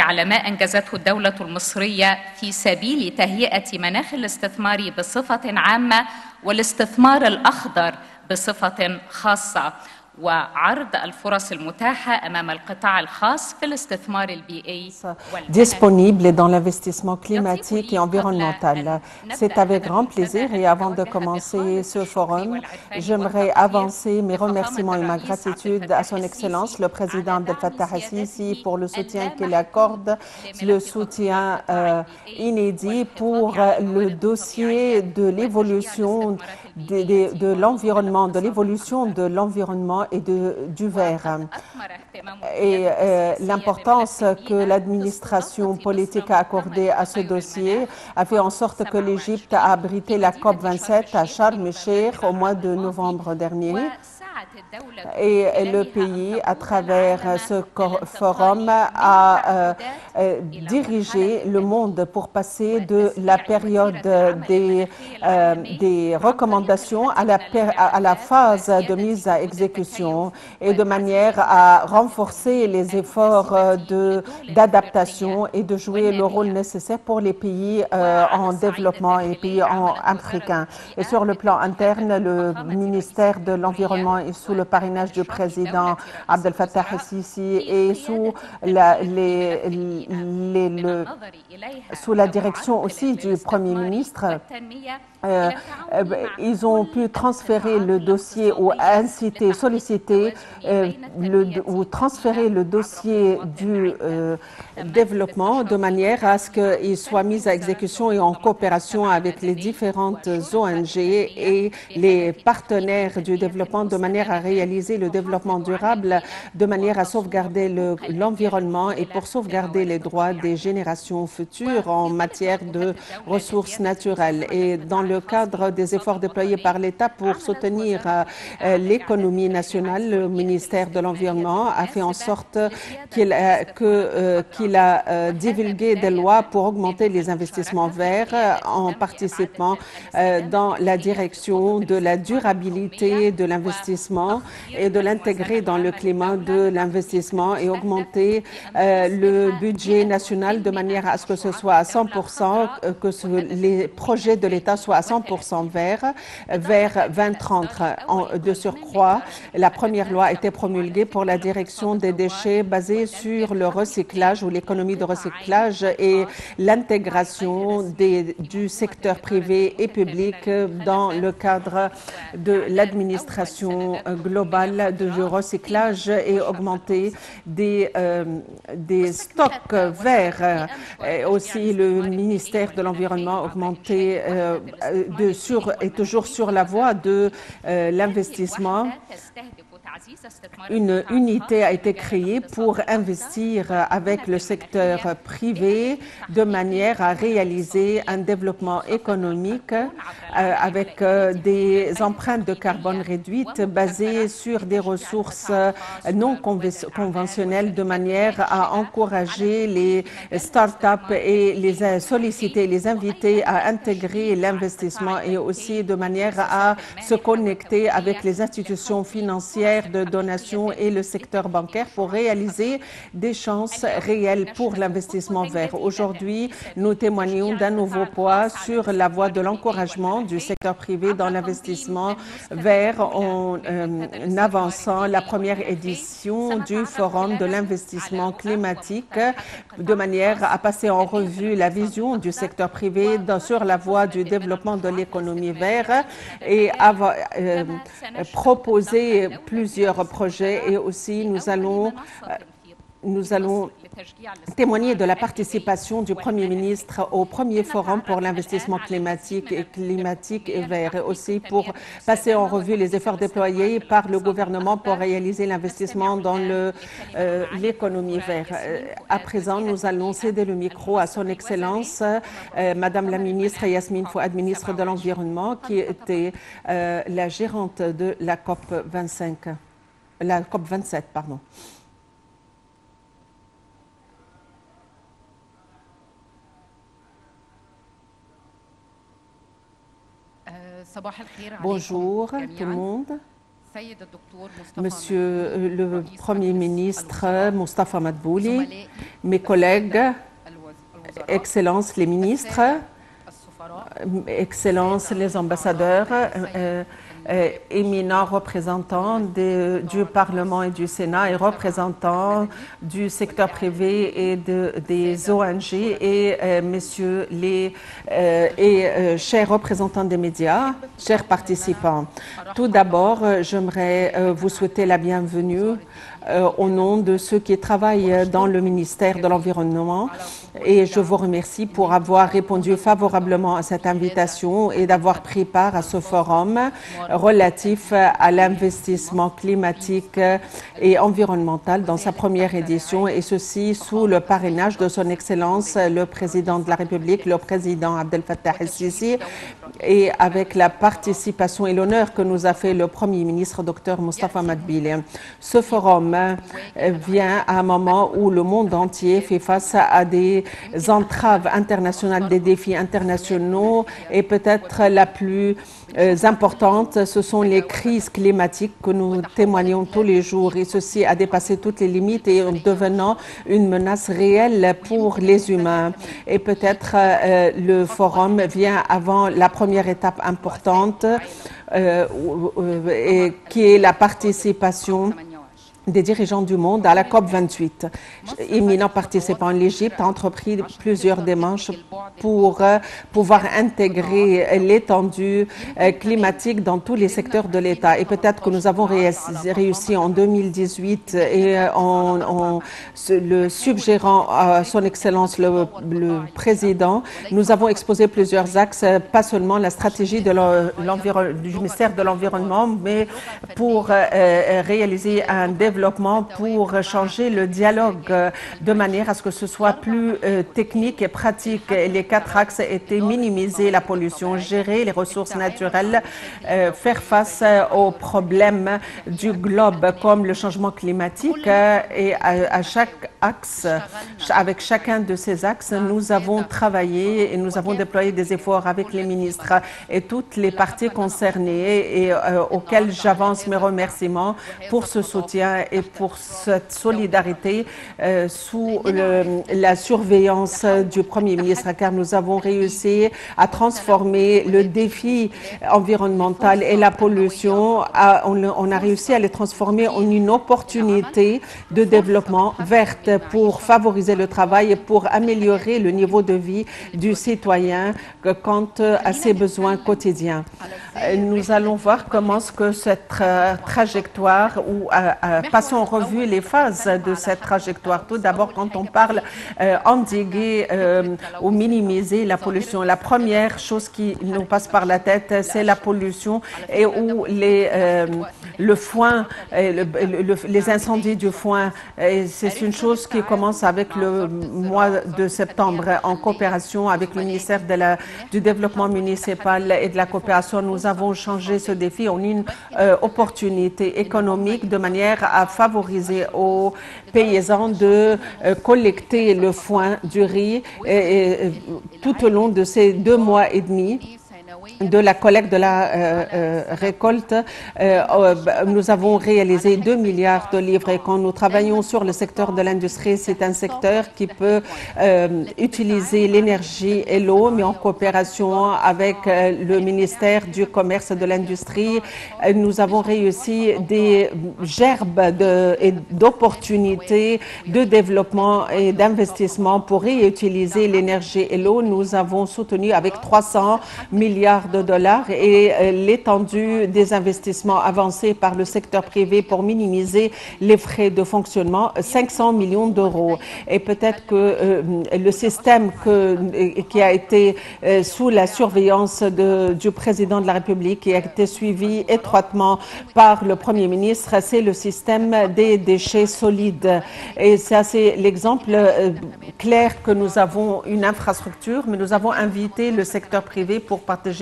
على ما أنجزته الدولة المصرية في سبيل تهيئة مناخ الاستثمار بصفة عامة والاستثمار الأخضر بصفة خاصة، وعرض الفرص المتاحة أمام القطاع الخاص في الاستثمار البيئي disponible dans l'investissement climatique et environnemental. C'est avec grand plaisir et avant de commencer ce forum, j'aimerais avancer mes remerciements et ma gratitude à son Excellence le Président Abdel Fattah el-Sisi pour le soutien qu'il accorde, le soutien inédit pour le dossier de l'évolution de l'environnement, de l'évolution de l'environnement et du verre. Et l'importance que l'administration politique a accordée à ce dossier a fait en sorte que l'Égypte a abrité la COP27 à Sharm el-Sheikh au mois de novembre dernier. Et le pays, à travers ce forum, a dirigé le monde pour passer de la période des recommandations à la phase de mise à exécution et de manière à renforcer les efforts d'adaptation et de jouer le rôle nécessaire pour les pays en développement et les pays africains. Et sur le plan interne, le ministère de l'Environnement est sous le parrainage du président Abdel Fattah el-Sisi et sous la direction aussi du Premier ministre. Ils ont pu transférer le dossier ou inciter, solliciter ou transférer le dossier du développement de manière à ce qu'il soit mis à exécution et en coopération avec les différentes ONG et les partenaires du développement de manière à réaliser le développement durable, de manière à sauvegarder l'environnement et pour sauvegarder les droits des générations futures en matière de ressources naturelles. Et dans le cadre des efforts déployés par l'État pour soutenir l'économie nationale, le ministère de l'Environnement a fait en sorte qu'il a divulgué des lois pour augmenter les investissements verts en participant dans la direction de la durabilité de l'investissement et de l'intégrer dans le climat de l'investissement et augmenter le budget national de manière à ce que ce soit à 100%, que les projets de l'État soient à 100% verts vers 2030. De surcroît, la première loi a été promulguée pour la direction des déchets basée sur le recyclage ou l'économie de recyclage et l'intégration du secteur privé et public dans le cadre de l'administration globale du recyclage et augmenter des stocks verts. Aussi, le ministère de l'Environnement a augmenté est toujours sur la voie de l'investissement. Une unité a été créée pour investir avec le secteur privé de manière à réaliser un développement économique avec des empreintes de carbone réduites basées sur des ressources non conventionnelles de manière à encourager les start-up et les solliciter, les inviter à intégrer l'investissement et aussi de manière à se connecter avec les institutions financières de donation et le secteur bancaire pour réaliser des chances réelles pour l'investissement vert. Aujourd'hui, nous témoignons d'un nouveau poids sur la voie de l'encouragement du secteur privé dans l'investissement vert en avançant la première édition du Forum de l'investissement climatique de manière à passer en revue la vision du secteur privé sur la voie du développement de l'économie verte et proposer plusieurs projets et aussi nous allons témoigner de la participation du Premier ministre au premier forum pour l'investissement climatique et vert et aussi pour passer en revue les efforts déployés par le gouvernement pour réaliser l'investissement dans l'économie verte. À présent, nous allons céder le micro à son Excellence, Madame la ministre Yasmine Fouad, ministre de l'Environnement, qui était la gérante de la COP27, pardon. Bonjour tout le monde. Monsieur le Premier ministre Moustapha Madbouli, mes collègues, Excellences les ministres, Excellences les ambassadeurs, éminents représentants du Parlement et du Sénat et représentants du secteur privé et des ONG et messieurs chers représentants des médias, chers participants. Tout d'abord, j'aimerais vous souhaiter la bienvenue au nom de ceux qui travaillent dans le ministère de l'Environnement et je vous remercie pour avoir répondu favorablement à cette invitation et d'avoir pris part à ce forum relatif à l'investissement climatique et environnemental dans sa première édition et ceci sous le parrainage de son Excellence le Président de la République, le Président Abdel Fattah el-Sisi et avec la participation et l'honneur que nous a fait le Premier ministre Dr Moustapha Madbouli. Ce forum vient à un moment où le monde entier fait face à des entraves internationales, des défis internationaux et peut-être la plus importante, ce sont les crises climatiques que nous témoignons tous les jours et ceci a dépassé toutes les limites et en devenant une menace réelle pour les humains. Et peut-être le forum vient avant la première étape importante qui est la participation des dirigeants du monde à la COP28. Éminents participants, l'Égypte a entrepris plusieurs démarches pour pouvoir intégrer l'étendue climatique dans tous les secteurs de l'État. Et peut-être que nous avons réussi en 2018 et en le suggérant à son Excellence le Président, nous avons exposé plusieurs axes, pas seulement la stratégie du ministère de l'Environnement, mais pour réaliser un développement pour changer le dialogue de manière à ce que ce soit plus technique et pratique. Les 4 axes étaient minimiser la pollution, gérer les ressources naturelles, faire face aux problèmes du globe comme le changement climatique et à chaque axe, avec chacun de ces axes, nous avons travaillé et nous avons déployé des efforts avec les ministres et toutes les parties concernées et auxquelles j'avance mes remerciements pour ce soutien et pour cette solidarité sous la surveillance du Premier ministre, car nous avons réussi à transformer le défi environnemental et la pollution, on a réussi à les transformer en une opportunité de développement verte pour favoriser le travail et pour améliorer le niveau de vie du citoyen quant à ses besoins quotidiens. Nous allons voir comment cette trajectoire ou passons en revue les phases de cette trajectoire. Tout d'abord, quand on parle endiguer ou minimiser la pollution, la première chose qui nous passe par la tête, c'est la pollution et où le foin, les incendies du foin. C'est une chose qui commence avec le mois de septembre en coopération avec le ministère du développement municipal et de la coopération. Nous avons changé ce défi en une opportunité économique de manière à favoriser aux paysans de collecter le foin du riz tout au long de ces 2 mois et demi. De la collecte de la récolte, nous avons réalisé 2 milliards de livres et quand nous travaillons sur le secteur de l'industrie, c'est un secteur qui peut utiliser l'énergie et l'eau, mais en coopération avec le ministère du Commerce et de l'Industrie, nous avons réussi des gerbes d'opportunités de développement et d'investissement pour réutiliser l'énergie et l'eau. Nous avons soutenu avec 300 milliards de dollars et l'étendue des investissements avancés par le secteur privé pour minimiser les frais de fonctionnement, 500 millions d'euros. Et peut-être que le système qui a été sous la surveillance du président de la République, qui a été suivi étroitement par le Premier ministre, c'est le système des déchets solides. Et ça, c'est l'exemple clair que nous avons une infrastructure, mais nous avons invité le secteur privé pour partager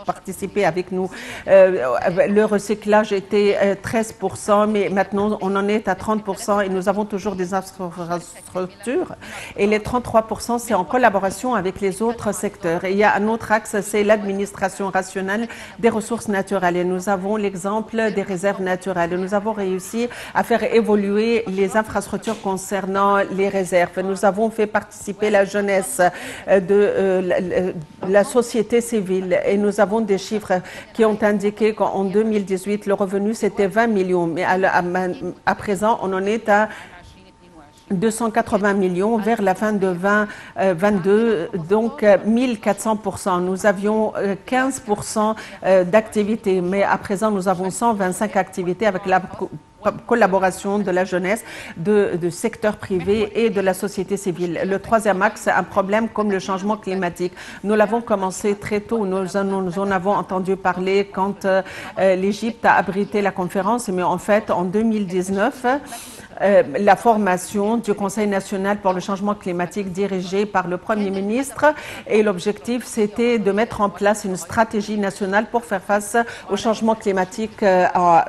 participé avec nous. Le recyclage était 13%, mais maintenant on en est à 30% et nous avons toujours des infrastructures. Et les 33%, c'est en collaboration avec les autres secteurs. Et il y a un autre axe, c'est l'administration rationnelle des ressources naturelles. Et nous avons l'exemple des réserves naturelles. Nous avons réussi à faire évoluer les infrastructures concernant les réserves. Nous avons fait participer la jeunesse de la société civile et nous avons des chiffres qui ont indiqué qu'en 2018, le revenu c'était 20 millions. Mais à présent, on en est à 280 millions vers la fin de 2022, donc 1400%. Nous avions 15% d'activités, mais à présent, nous avons 125 activités avec la collaboration de la jeunesse, du secteur privé et de la société civile. Le troisième axe, c'est un problème comme le changement climatique. Nous l'avons commencé très tôt. Nous en avons entendu parler quand l'Égypte a abrité la conférence, mais en fait, en 2019, la formation du Conseil national pour le changement climatique dirigé par le Premier ministre et l'objectif c'était de mettre en place une stratégie nationale pour faire face au changement climatique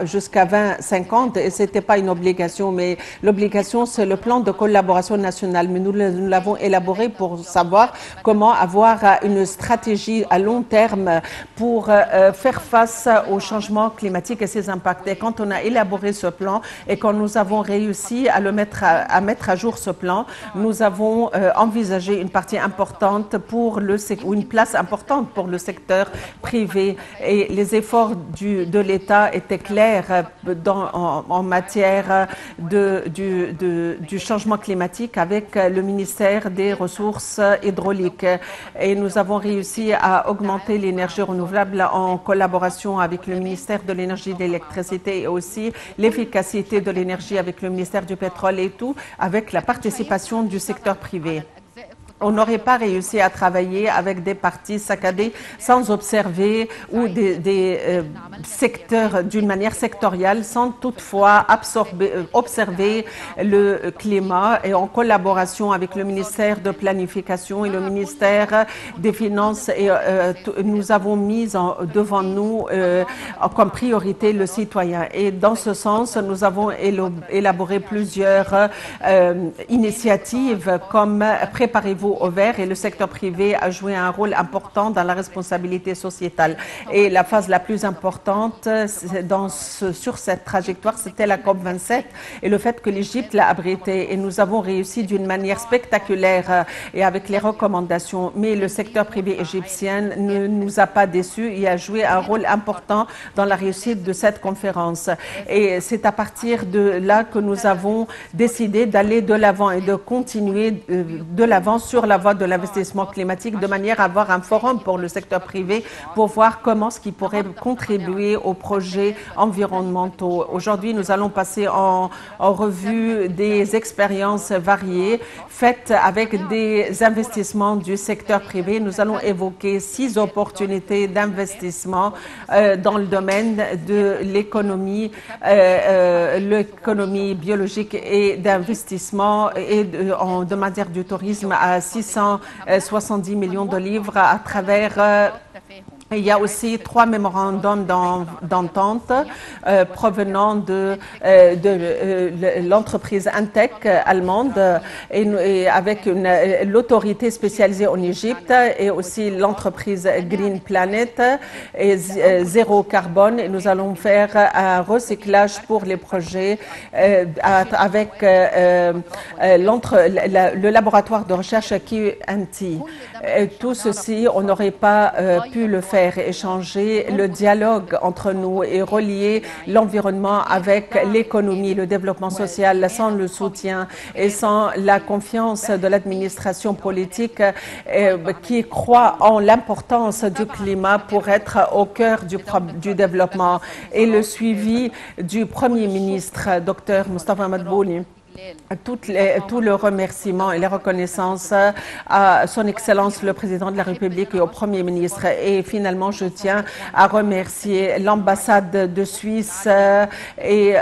jusqu'à 2050 et c'était pas une obligation mais l'obligation c'est le plan de collaboration nationale mais nous l'avons élaboré pour savoir comment avoir une stratégie à long terme pour faire face au changement climatique et ses impacts. Et quand on a élaboré ce plan et quand nous avons réussi à mettre à jour ce plan, nous avons envisagé une partie importante ou une place importante pour le secteur privé et les efforts de l'État étaient clairs en matière du changement climatique avec le ministère des Ressources hydrauliques et nous avons réussi à augmenter l'énergie renouvelable en collaboration avec le ministère de l'Énergie et de l'Électricité et aussi l'efficacité de l'énergie avec le ministère du pétrole et tout, avec la participation du secteur privé. On n'aurait pas réussi à travailler avec des parties saccadées sans observer ou des secteurs d'une manière sectorielle sans toutefois observer le climat et en collaboration avec le ministère de Planification et le ministère des Finances et nous avons mis devant nous comme priorité le citoyen et dans ce sens nous avons élaboré plusieurs initiatives comme Préparez-vous au vert et le secteur privé a joué un rôle important dans la responsabilité sociétale. Et la phase la plus importante sur cette trajectoire, c'était la COP27 et le fait que l'Égypte l'a abrité. Et nous avons réussi d'une manière spectaculaire et avec les recommandations. Mais le secteur privé égyptien ne nous a pas déçus. Il a joué un rôle important dans la réussite de cette conférence. Et c'est à partir de là que nous avons décidé d'aller de l'avant et de continuer de l'avant sur la voie de l'investissement climatique de manière à avoir un forum pour le secteur privé pour voir comment ce qui pourrait contribuer aux projets environnementaux. Aujourd'hui, nous allons passer en revue des expériences variées faites avec des investissements du secteur privé. Nous allons évoquer 6 opportunités d'investissement dans le domaine de l'économie biologique et d'investissement et de matière du tourisme à 670 millions de livres à travers il y a aussi 3 mémorandums d'entente provenant de l'entreprise Antec allemande et avec l'autorité spécialisée en Égypte et aussi l'entreprise Green Planet et Zéro Carbone. Et nous allons faire un recyclage pour les projets avec le laboratoire de recherche QNT. Tout ceci, on n'aurait pas pu le faire, échanger le dialogue entre nous et relier l'environnement avec l'économie, le développement social, sans le soutien et sans la confiance de l'administration politique qui croit en l'importance du climat pour être au cœur du développement et le suivi du Premier ministre, Dr Mustafa Madbouli. tout le remerciement et les reconnaissances à Son Excellence le Président de la République et au Premier ministre. Et finalement, je tiens à remercier l'ambassade de Suisse et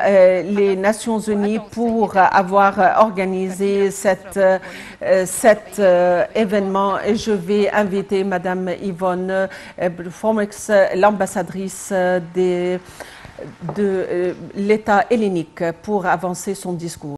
les Nations Unies pour avoir organisé cet événement. Et je vais inviter Madame Yvonne Fromix, l'ambassadrice de l'État hellénique, pour avancer son discours.